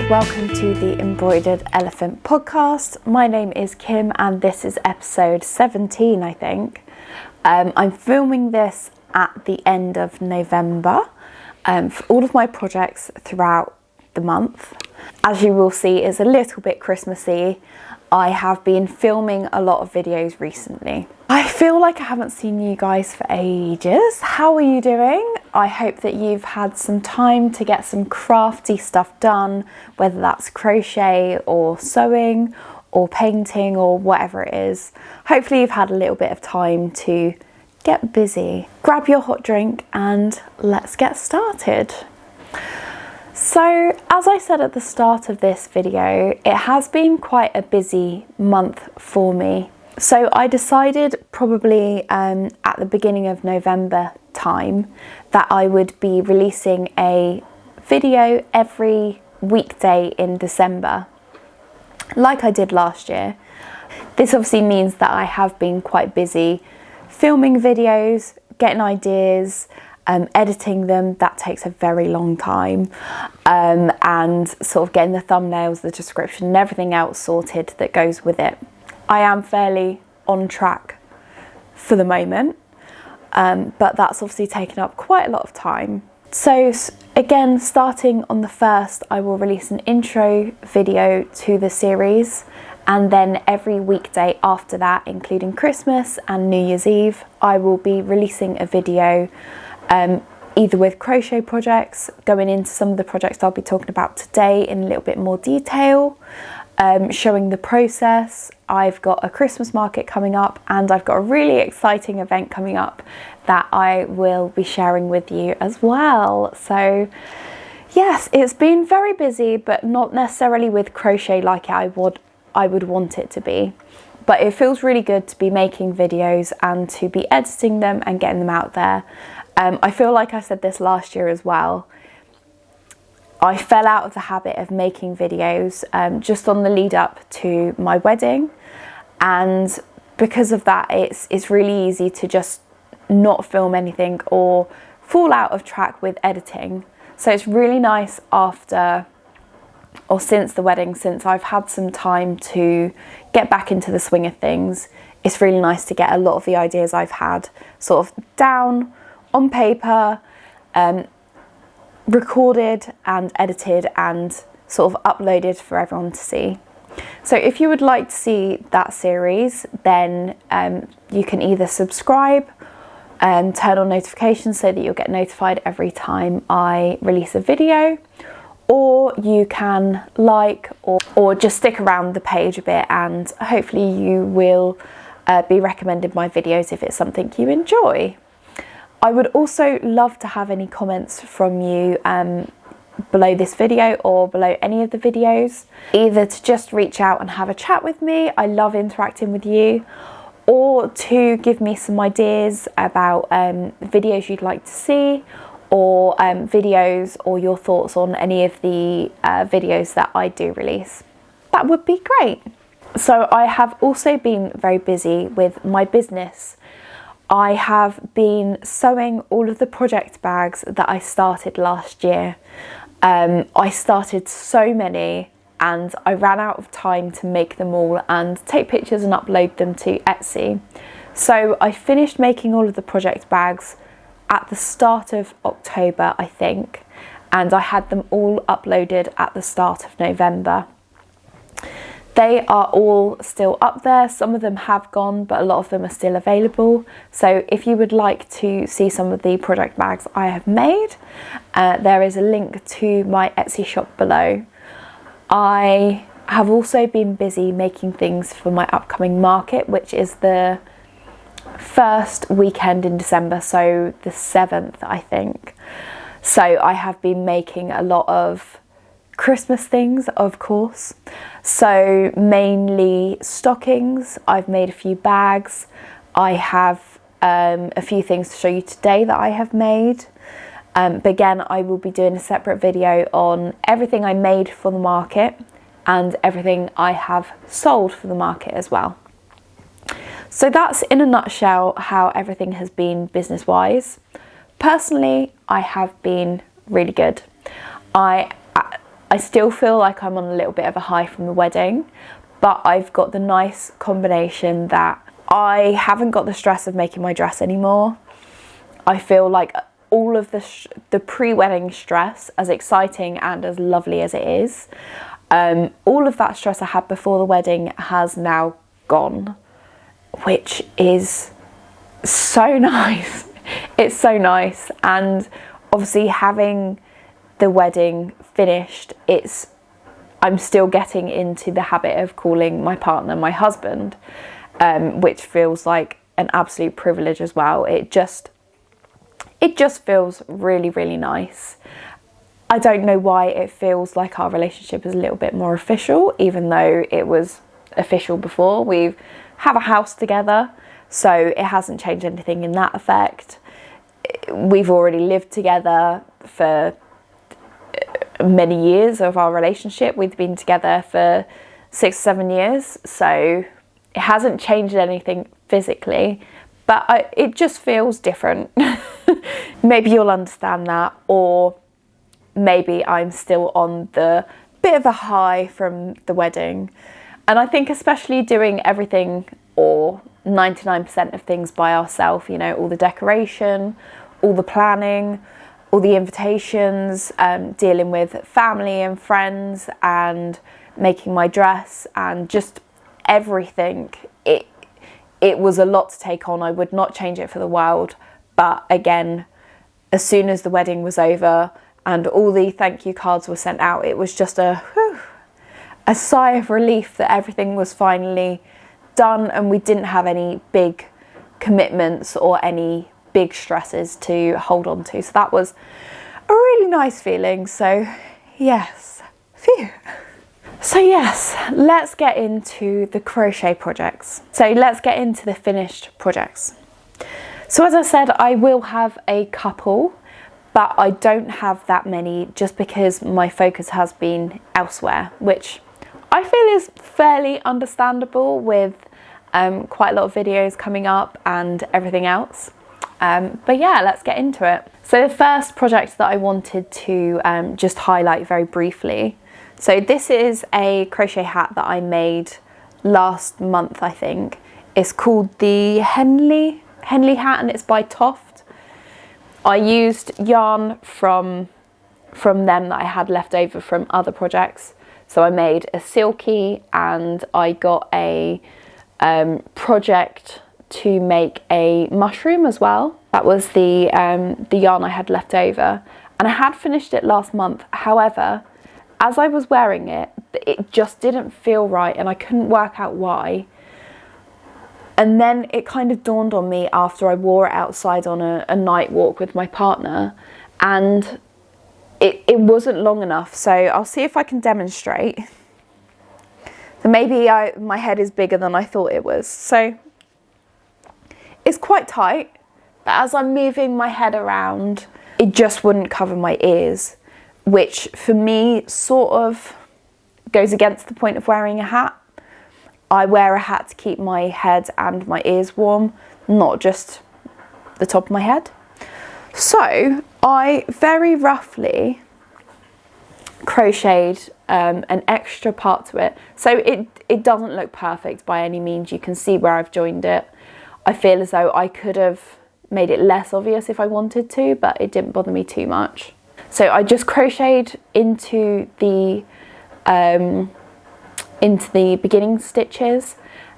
welcome to the Embroidered Elephant Podcast. My name is Kim and this is episode 17, I think. I'm filming this at the end of November for all of my projects throughout the month. As you will see, it's a little bit Christmassy. I have been filming a lot of videos recently. I feel like I haven't seen you guys for ages. How are you doing? I hope that you've had some time to get some crafty stuff done, whether that's crochet or sewing or painting or whatever it is. Hopefully you've had a little bit of time to get busy. Grab your hot drink and let's get started. So, as I said at the start of this video, it has been quite a busy month for me. So I decided probably at the beginning of November time that I would be releasing a video every weekday in December, like I did last year. This obviously means that I have been quite busy filming videos, getting ideas, editing them. That takes a very long time, and sort of getting the thumbnails, the description and everything else sorted that goes with it. I am fairly on track for the moment, but that's obviously taken up quite a lot of time. So again, starting on the 1st, I will release an intro video to the series, and then every weekday after that, including Christmas and New Year's Eve, I will be releasing a video either with crochet projects, going into some of the projects I'll be talking about today in a little bit more detail, showing the process. I've got a Christmas market coming up and I've got a really exciting event coming up that I will be sharing with you as well. So yes, it's been very busy, but not necessarily with crochet like I would want it to be. But it feels really good to be making videos and to be editing them and getting them out there. I feel like I said this last year as well. I fell out of the habit of making videos just on the lead up to my wedding, and because of that it's really easy to just not film anything or fall out of track with editing. So it's really nice after or since the wedding, since I've had some time to get back into the swing of things, it's really nice to get a lot of the ideas I've had sort of down on paper, recorded and edited and sort of uploaded for everyone to see. So if you would like to see that series, then you can either subscribe and turn on notifications so that you'll get notified every time I release a video, or you can like or just stick around the page a bit and hopefully you will be recommended my videos if it's something you enjoy. I would also love to have any comments from you below this video or below any of the videos, either to just reach out and have a chat with me. I love interacting with you, or to give me some ideas about videos you'd like to see, or videos or your thoughts on any of the videos that I do release. That would be great. So I have also been very busy with my business. I have been sewing all of the project bags that I started last year. I started so many and I ran out of time to make them all and take pictures and upload them to Etsy. So I finished making all of the project bags at the start of October, I think, and I had them all uploaded at the start of November. They are all still up there. Some of them have gone, but a lot of them are still available. So if you would like to see some of the project bags I have made, there is a link to my Etsy shop below. I have also been busy making things for my upcoming market, which is the first weekend in December, so the 7th, I think. So I have been making a lot of Christmas things, of course. So mainly stockings. I've made a few bags. I have a few things to show you today that I have made. But again, I will be doing a separate video on everything I made for the market and everything I have sold for the market as well. So that's in a nutshell how everything has been business-wise. Personally, I have been really good. I still feel like I'm on a little bit of a high from the wedding, but I've got the nice combination that I haven't got the stress of making my dress anymore. I feel like all of the pre-wedding stress, as exciting and as lovely as it is, all of that stress I had before the wedding has now gone, which is so nice. It's so nice. And obviously having the wedding finished, I'm still getting into the habit of calling my partner my husband, which feels like an absolute privilege as well. It just feels really, really nice. I don't know why it feels like our relationship is a little bit more official, even though it was official before. We have a house together, so it hasn't changed anything in that effect. We've already lived together for many years of our relationship. We've been together for 6 or 7 years, so it hasn't changed anything physically, but it just feels different. Maybe you'll understand that, or maybe I'm still on the bit of a high from the wedding. And I think especially doing everything, or 99% of things by ourselves, all the decoration, all the planning, all the invitations, dealing with family and friends, and making my dress, and just everything. It was a lot to take on. I would not change it for the world. But again, as soon as the wedding was over and all the thank you cards were sent out, it was just a sigh of relief that everything was finally done and we didn't have any big commitments or any big stresses to hold on to. So that was a really nice feeling. So yes, phew. So yes, let's get into the crochet projects. So let's get into the finished projects. So as I said, I will have a couple, but I don't have that many just because my focus has been elsewhere, which I feel is fairly understandable with quite a lot of videos coming up and everything else. But yeah, let's get into it. So the first project that I wanted to just highlight very briefly. So this is a crochet hat that I made last month, I think. It's called the Henley hat, and it's by Toft. I used yarn from them that I had left over from other projects. So I made a silky, and I got a project to make a mushroom as well. That was the yarn I had left over, and I had finished it last month. However, as I was wearing it, it just didn't feel right, and I couldn't work out why. And then it kind of dawned on me after I wore it outside on a night walk with my partner, and it wasn't long enough. So I'll see if I can demonstrate. So maybe my head is bigger than I thought it was. So it's quite tight, but as I'm moving my head around, it just wouldn't cover my ears, which for me sort of goes against the point of wearing a hat. I wear a hat to keep my head and my ears warm, not just the top of my head. So I very roughly crocheted an extra part to it. So it doesn't look perfect by any means. You can see where I've joined it. I feel as though I could have made it less obvious if I wanted to, but it didn't bother me too much. So I just crocheted into the beginning stitches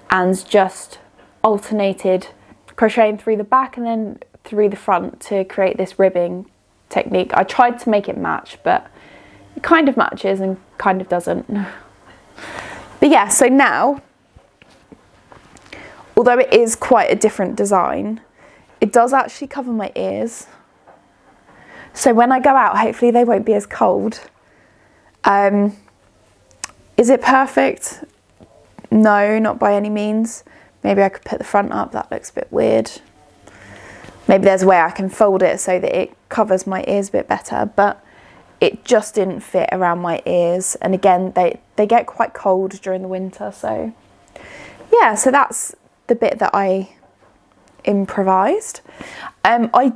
and just alternated crocheting through the back and then through the front to create this ribbing technique. I tried to make it match, but it kind of matches and kind of doesn't. But yeah, so now, although it is quite a different design, it does actually cover my ears. So when I go out, hopefully they won't be as cold. Is it perfect? No, not by any means. Maybe I could put the front up, that looks a bit weird. Maybe there's a way I can fold it so that it covers my ears a bit better, but it just didn't fit around my ears. And again, they get quite cold during the winter, so yeah, so that's the bit that I improvised. I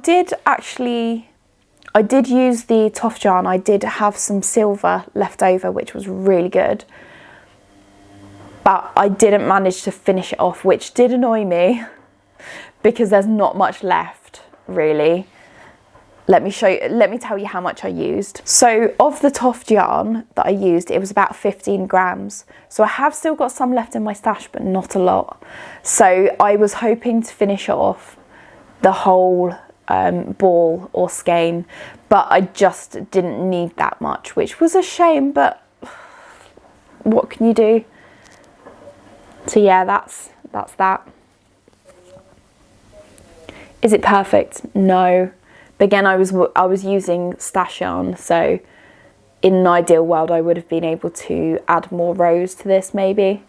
I did use the Toft yarn. I did have some silver left over, which was really good. But I didn't manage to finish it off, which did annoy me because there's not much left, really. Let me tell you how much I used. So of the Toft yarn that I used, it was about 15 grams. So I have still got some left in my stash, but not a lot. So I was hoping to finish off the whole ball or skein, but I just didn't need that much, which was a shame, but what can you do? So yeah, that's that. Is it perfect? No. But again, I was using stash yarn, so in an ideal world I would have been able to add more rows to this maybe.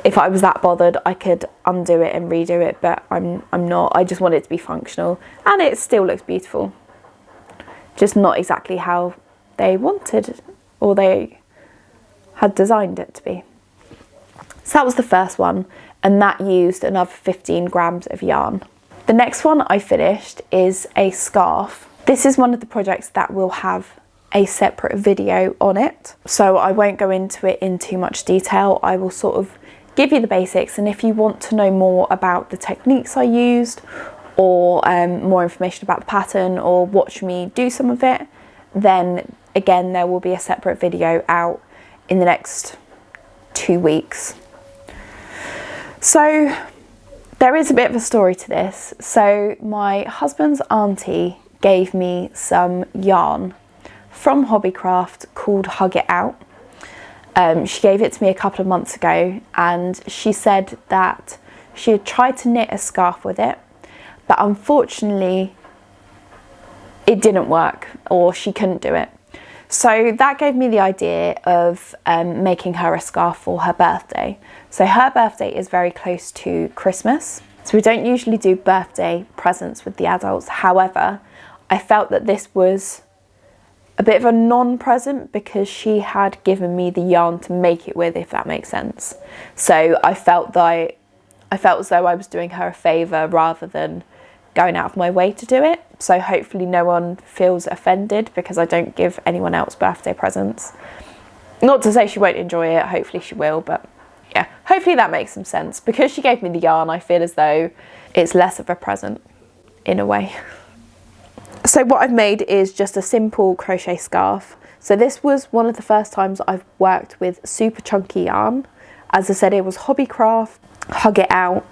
If I was that bothered, I could undo it and redo it, but I'm not. I just want it to be functional, and it still looks beautiful. Just not exactly how they wanted or they had designed it to be. So that was the first one, and that used another 15 grams of yarn. The next one I finished is a scarf. This is one of the projects that will have a separate video on it, so I won't go into it in too much detail. I will sort of give you the basics, and if you want to know more about the techniques I used, or more information about the pattern, or watch me do some of it, then again there will be a separate video out in the next 2 weeks. So there is a bit of a story to this. So my husband's auntie gave me some yarn from Hobbycraft called Hug It Out. She gave it to me a couple of months ago, and she said that she had tried to knit a scarf with it, but unfortunately it didn't work, or she couldn't do it. So that gave me the idea of making her a scarf for her birthday. So her birthday is very close to Christmas, so we don't usually do birthday presents with the adults. However, I felt that this was a bit of a non-present because she had given me the yarn to make it with, if that makes sense. So I felt as though I was doing her a favour rather than going out of my way to do it. So hopefully no one feels offended because I don't give anyone else birthday presents. Not to say she won't enjoy it, hopefully she will, but yeah, hopefully that makes some sense. Because she gave me the yarn, I feel as though it's less of a present in a way. So what I've made is just a simple crochet scarf. So this was one of the first times I've worked with super chunky yarn. As I said, it was Hobbycraft Hug It Out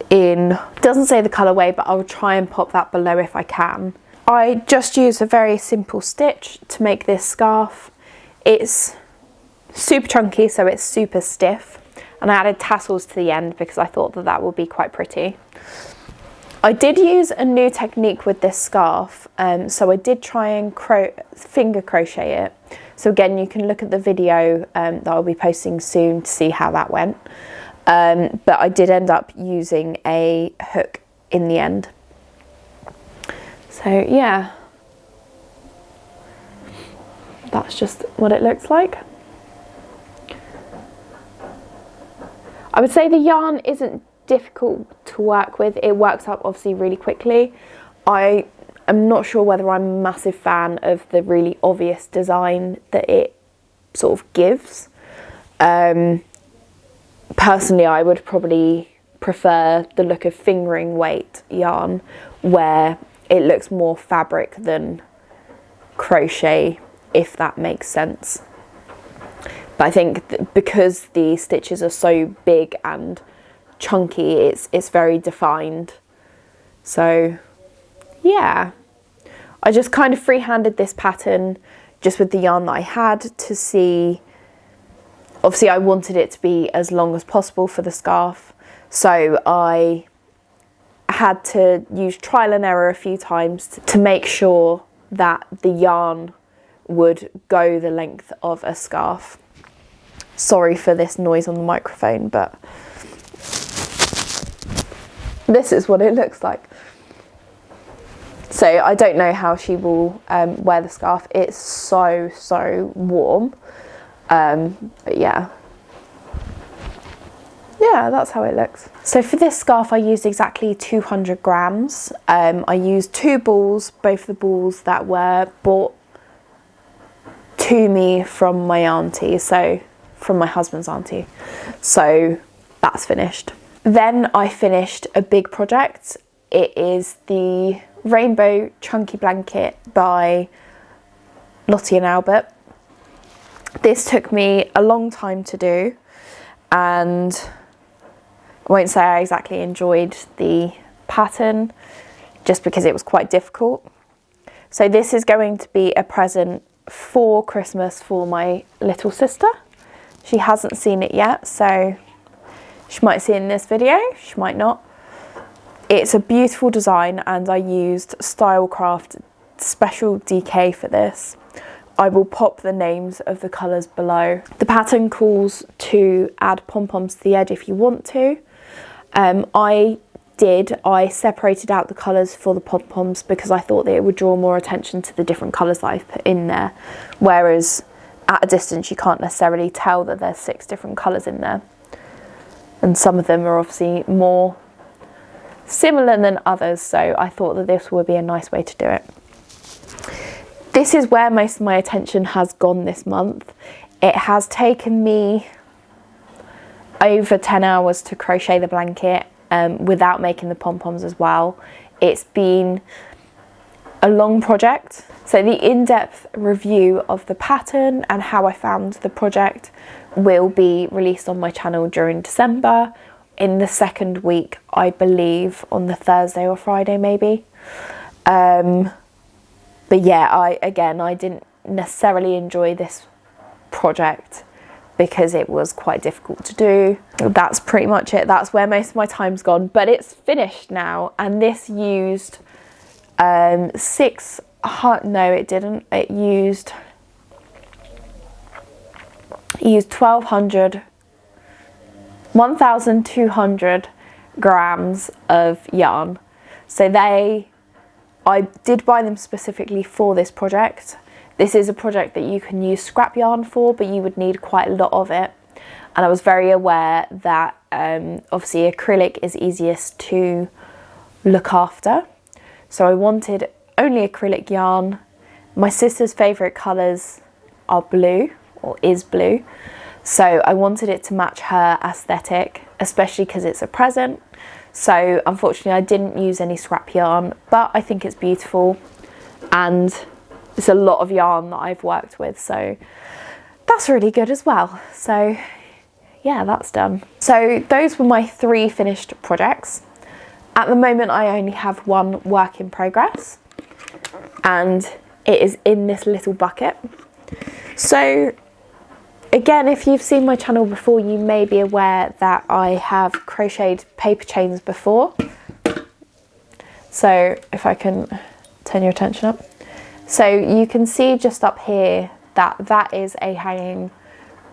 in, doesn't say the colourway, but I'll try and pop that below if I can. I just used a very simple stitch to make this scarf. It's super chunky, so it's super stiff, and I added tassels to the end because I thought that that would be quite pretty. I did use a new technique with this scarf, so I did try and finger crochet it. So again, you can look at the video that I'll be posting soon to see how that went. But I did end up using a hook in the end. So yeah, that's just what it looks like. I would say the yarn isn't difficult to work with. It works up obviously really quickly. I am not sure whether I'm a massive fan of the really obvious design that it sort of gives. Personally, I would probably prefer the look of fingering weight yarn where it looks more fabric than crochet, if that makes sense. But I think because the stitches are so big and chunky, it's very defined. So yeah, I just kind of freehanded this pattern just with the yarn that I had to see. Obviously I wanted it to be as long as possible for the scarf, so I had to use trial and error a few times to make sure that the yarn would go the length of a scarf. Sorry for this noise on the microphone, but this is what it looks like. So I don't know how she will wear the scarf. It's so warm. But yeah. yeah, that's how it looks. So for this scarf I used exactly 200 grams. I used 2 balls, both the balls that were bought to me from my auntie, so from my husband's auntie. So that's finished. Then I finished a big project. It is the Rainbow Chunky Blanket by Lottie and Albert. This took me a long time to do, and I won't say I exactly enjoyed the pattern just because it was quite difficult. So this is going to be a present for Christmas for my little sister. She hasn't seen it yet, so she might see it in this video, she might not. It's a beautiful design, and I used Stylecraft Special DK for this. I will pop the names of the colours below. The pattern calls to add pom-poms to the edge if you want to. I separated out the colours for the pom-poms because I thought that it would draw more attention to the different colours that I've put in there, whereas at a distance you can't necessarily tell that there's 6 different colours in there, and some of them are obviously more similar than others, so I thought that this would be a nice way to do it. This is where most of my attention has gone this month. It has taken me over 10 hours to crochet the blanket without making the pom-poms as well. It's been a long project. So the in-depth review of the pattern and how I found the project will be released on my channel during December, in the second week, I believe, on the Thursday or Friday maybe. But yeah, I didn't necessarily enjoy this project because it was quite difficult to do. That's pretty much it. That's where most of my time's gone, but it's finished now. And this used no, it didn't. It used 1,200 grams of yarn. So I did buy them specifically for this project. This is a project that you can use scrap yarn for, but you would need quite a lot of it. And I was very aware that obviously acrylic is easiest to look after. So I wanted only acrylic yarn. My sister's favourite colours are blue, or is blue. So I wanted it to match her aesthetic, especially because it's a present. So unfortunately I didn't use any scrap yarn, but I think it's beautiful and it's a lot of yarn that I've worked with, so that's really good as well. So yeah, that's done. So those were my 3 finished projects. At the moment I only have 1 work in progress, and it is in this little bucket. So again, if you've seen my channel before, you may be aware that I have crocheted paper chains before. So if I can turn your attention up. So you can see just up here that that is a hanging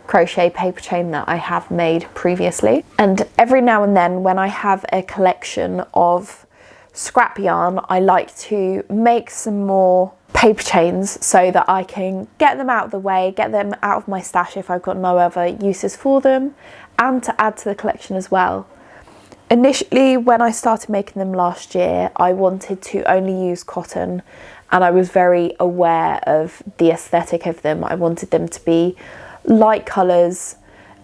crochet paper chain that I have made previously. And every now and then when I have a collection of scrap yarn, I like to make some more paper chains so that I can get them out of the way, get them out of my stash if I've got no other uses for them, and to add to the collection as well. Initially, when I started making them last year, I wanted to only use cotton, and I was very aware of the aesthetic of them. I wanted them to be light colours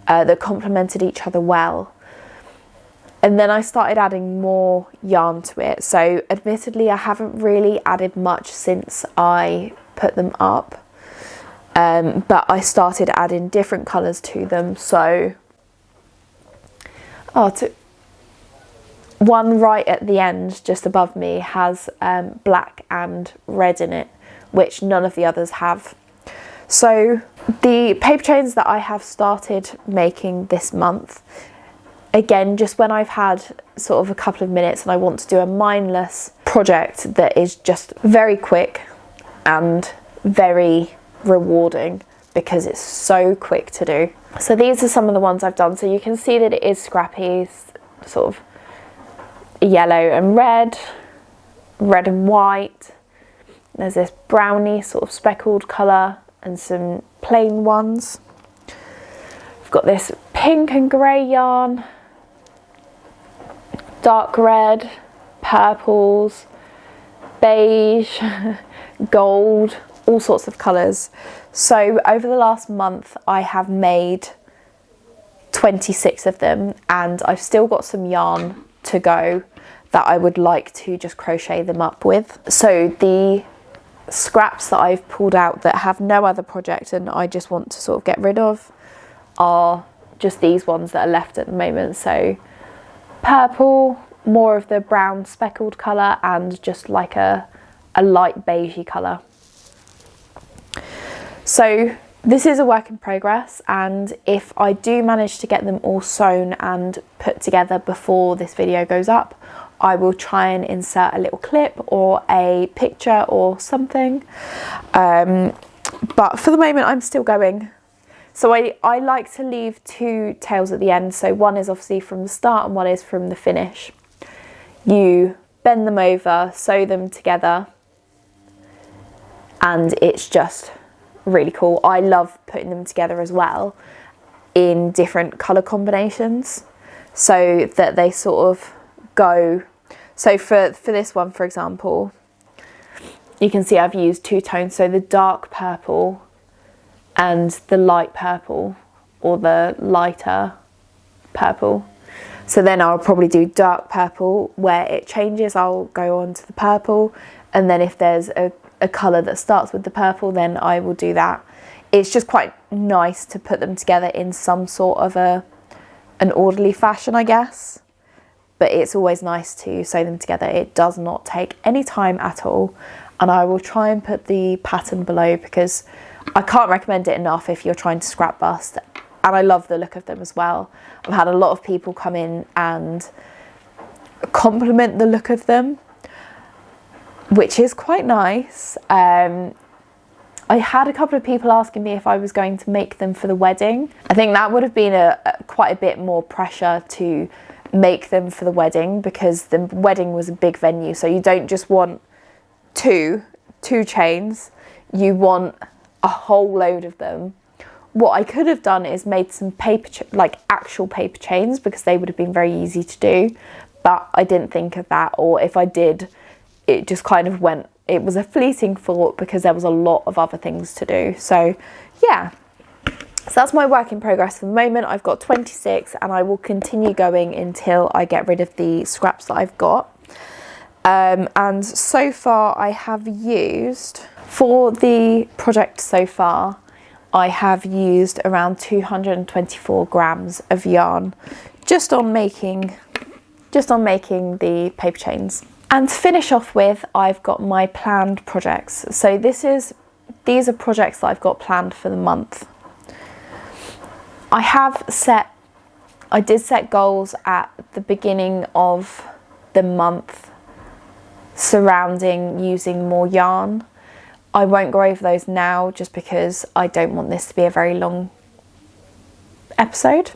that complemented each other well. And then I started adding more yarn to it. So admittedly, I haven't really added much since I put them up. But I started adding different colours to them. So, one right at the end, just above me, has black and red in it, which none of the others have. So the paper chains that I have started making this month, again, just when I've had sort of a couple of minutes and I want to do a mindless project that is just very quick and very rewarding because it's so quick to do. So these are some of the ones I've done. So you can see that it is scrappy, sort of yellow and red, red and white. There's this browny sort of speckled colour and some plain ones. I've got this pink and grey yarn, dark red, purples, beige, gold, all sorts of colours. So over the last month I have made 26 of them, and I've still got some yarn to go that I would like to just crochet them up with. So the scraps that I've pulled out that have no other project and I just want to sort of get rid of are just these ones that are left at the moment. So purple, more of the brown speckled colour, and just like a light beigey colour. So this is a work in progress, and if I do manage to get them all sewn and put together before this video goes up, I will try and insert a little clip or a picture or something. But for the moment I'm still going. So I like to leave two tails at the end. So one is obviously from the start and one is from the finish. You bend them over, sew them together, and it's just really cool. I love putting them together as well in different colour combinations so that they sort of go. So for this one, for example, you can see I've used two tones, so the dark purple and the light purple, or the lighter purple. So then I'll probably do dark purple. Where it changes, I'll go on to the purple, and then if there's a colour that starts with the purple, then I will do that. It's just quite nice to put them together in some sort of an orderly fashion, I guess. But it's always nice to sew them together. It does not take any time at all. And I will try and put the pattern below because I can't recommend it enough if you're trying to scrap bust. And I love the look of them as well. I've had a lot of people come in and compliment the look of them, which is quite nice. I had a couple of people asking me if I was going to make them for the wedding. I think that would have been quite a bit more pressure to make them for the wedding, because the wedding was a big venue, so you don't just want two chains, you want a whole load of them. What I could have done is made some like actual paper chains, because they would have been very easy to do, but I didn't think of that, or if I did, it just kind of went, it was a fleeting thought because there was a lot of other things to do. So yeah, so that's my work in progress for the moment. I've got 26 and I will continue going until I get rid of the scraps that I've got. And so far I have used, for the project so far, I have used around 224 grams of yarn just on making the paper chains. And to finish off with, I've got my planned projects. So these are projects that I've got planned for the month. I did set goals at the beginning of the month surrounding using more yarn. I won't go over those now just because I don't want this to be a very long episode.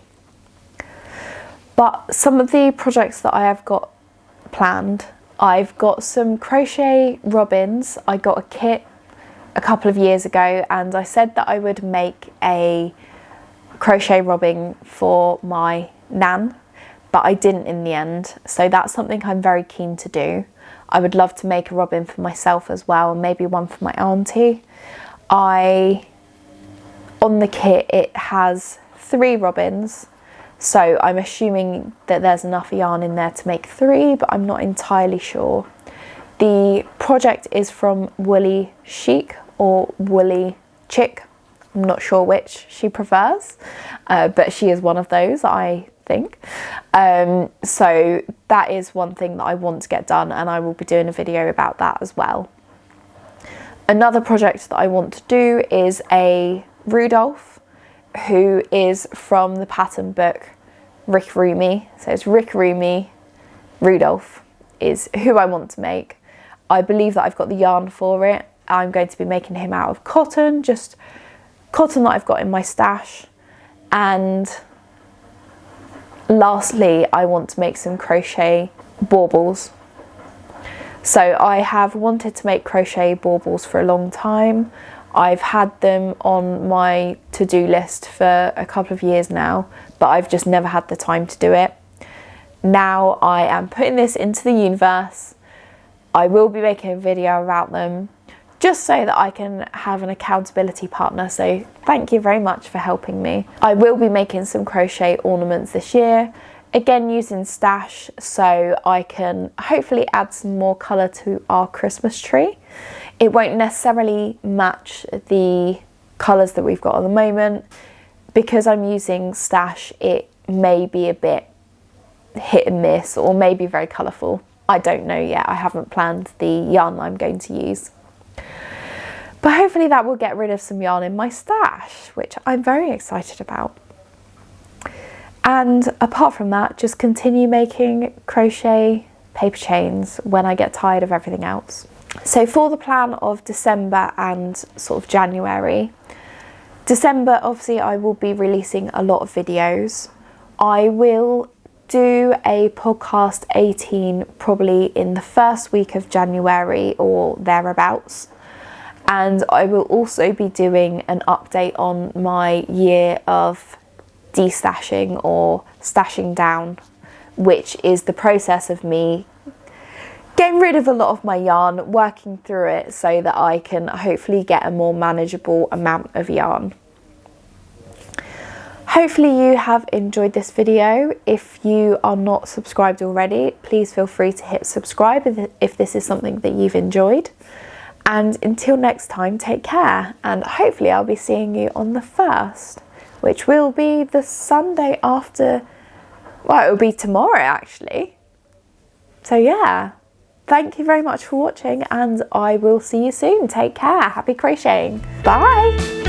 But some of the projects that I have got planned, I've got some crochet robins. I got a kit a couple of years ago and I said that I would make a crochet robin for my nan, but I didn't in the end. So that's something I'm very keen to do. I would love to make a robin for myself as well, and maybe one for my auntie. On the kit it has 3 robins, so I'm assuming that there's enough yarn in there to make 3, but I'm not entirely sure. The project is from Woolly Chic or Woolly Chick. I'm not sure which she prefers, but she is one of those, I think. So that is one thing that I want to get done, and I will be doing a video about that as well. Another project that I want to do is a Rudolph, who is from the pattern book Rick Rumi. So it's Rick Rumi Rudolph is who I want to make. I believe that I've got the yarn for it. I'm going to be making him out of cotton, just cotton that I've got in my stash. And lastly, I want to make some crochet baubles. So I have wanted to make crochet baubles for a long time. I've had them on my to-do list for a couple of years now, but I've just never had the time to do it. now I am putting this into the universe. I will be making a video about them just so that I can have an accountability partner. So thank you very much for helping me. I will be making some crochet ornaments this year, again using stash, so I can hopefully add some more colour to our Christmas tree. It won't necessarily match the colours that we've got at the moment. Because I'm using stash, it may be a bit hit and miss, or maybe very colourful. I don't know yet. I haven't planned the yarn I'm going to use. But hopefully that will get rid of some yarn in my stash, which I'm very excited about. And apart from that, just continue making crochet paper chains when I get tired of everything else. So for the plan of December and sort of January, December, obviously I will be releasing a lot of videos. I will do a podcast 18 probably in the first week of January or thereabouts. And I will also be doing an update on my year of destashing or stashing down, which is the process of me getting rid of a lot of my yarn, working through it so that I can hopefully get a more manageable amount of yarn. Hopefully you have enjoyed this video. If you are not subscribed already, please feel free to hit subscribe if this is something that you've enjoyed. And until next time, take care, and hopefully I'll be seeing you on the 1st, which will be the Sunday after, well, it will be tomorrow actually. So yeah, thank you very much for watching, and I will see you soon. Take care, happy crocheting, bye.